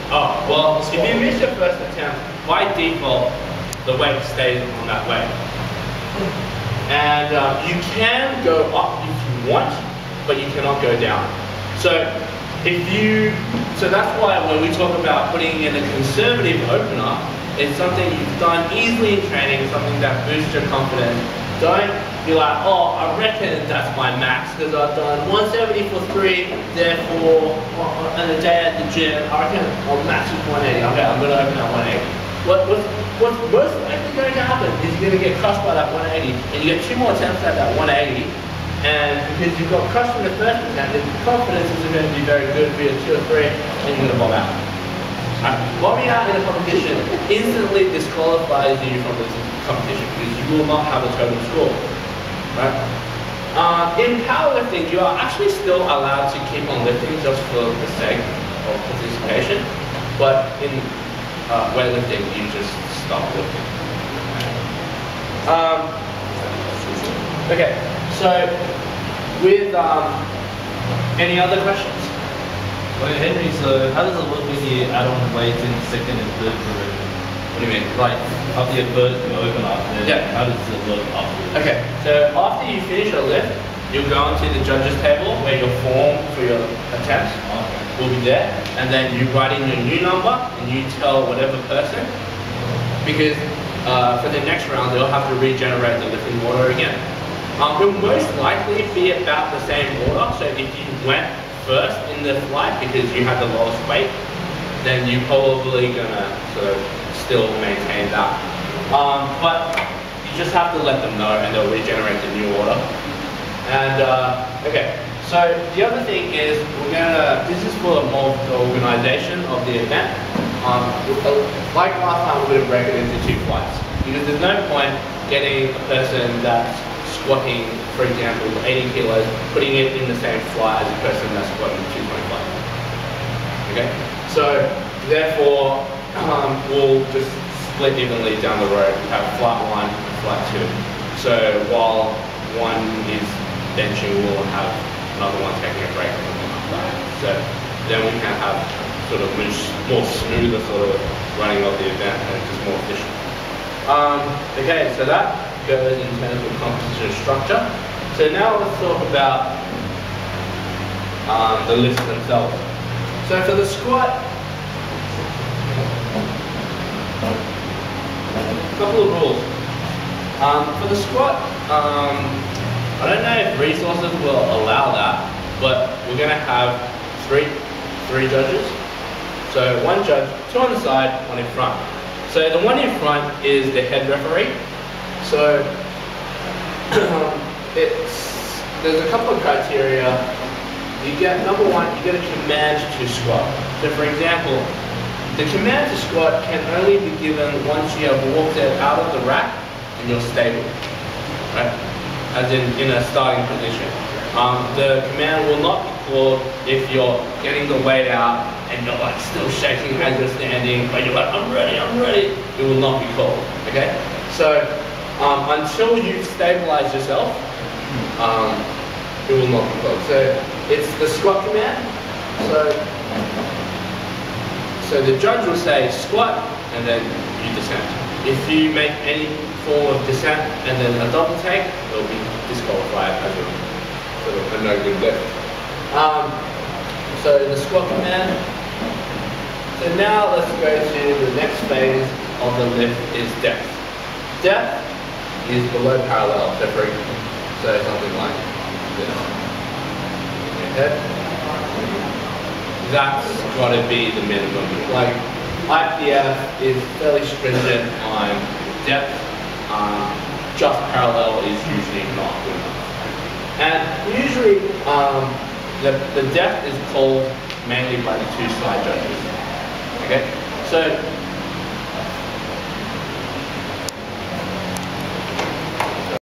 Oh, well, if you miss your first attempt, by default, the weight stays on that weight. And you can go up if you want, but you cannot go down. So that's why when we talk about putting in a conservative opener, it's something you've done easily in training, something that boosts your confidence. Don't be like, oh, I reckon that's my max because I've done 170 for 3, therefore on a day at the gym, I reckon I'll max with 180. Okay, I'm going to open at 180. What's most likely going to happen is you're going to get crushed by that 180 and you get 2 more attempts at that 180, and because you've got crushed in the first attempt, the confidence isn't going to be very good for your 2 or 3 and you're going to bomb out. Bombing out in a competition instantly disqualifies you from this competition because you will not have a total score. Right? In powerlifting, you are actually still allowed to keep on lifting just for the sake of participation, but in weightlifting, you just stop lifting. Okay, so with any other questions? Well, Henry, so how does it look when you add on weights in second and third progression? What do you mean? Like, after your first open up, yeah. How does it look afterwards? Okay, so after you finish your lift, you'll go onto the judges table where your form for your attempts will be there, and then you write in your new number and you tell whatever person, because for the next round they'll have to regenerate the lifting order again. It will most likely be about the same order, so if you went first in the flight because you had the lowest weight, then you're probably gonna sort of still maintain that. But you just have to let them know and they'll regenerate the new order. And okay, so the other thing is this is for more of the organization of the event. Like last time, we're gonna break it into 2 flights because there's no point getting a person that's squatting, for example, 80 kilos, putting it in the same flight as a person that's squatting 225. Okay? So, therefore, we'll just split evenly down the road. We have flight 1 and flight 2. So, while one is benching, we'll have another one taking a break or something like that. So, then we can have sort of more smoother sort of running of the event and just more efficient. Okay, so that goes in terms of composition structure. So now let's talk about the lifts themselves. So for the squat, a couple of rules. For the squat, I don't know if resources will allow that, but we're going to have three judges. So 1 judge, 2 on the side, 1 in front. So the one in front is the head referee. So there's a couple of criteria. You get, number 1, you get a command to squat. So for example, the command to squat can only be given once you have walked out of the rack and you're stable, right? As in a starting position. The command will not be called if you're getting the weight out and you're like still shaking as you're standing, but you're like, I'm ready, I'm ready. It will not be called, okay? So until you've stabilized yourself, it will not be called. So it's the squat command. So the judge will say squat and then you descend. If you make any form of descent and then a double take, it will be disqualified as a sort of a no good lift. So the squat command. So now let's go to the next phase of the lift is depth. Depth is below parallel, so something like this. Okay. That's got to be the minimum. Like IPF is fairly stringent on depth. Just parallel is usually not good enough. And usually the depth is called mainly by the 2 side judges. Okay, so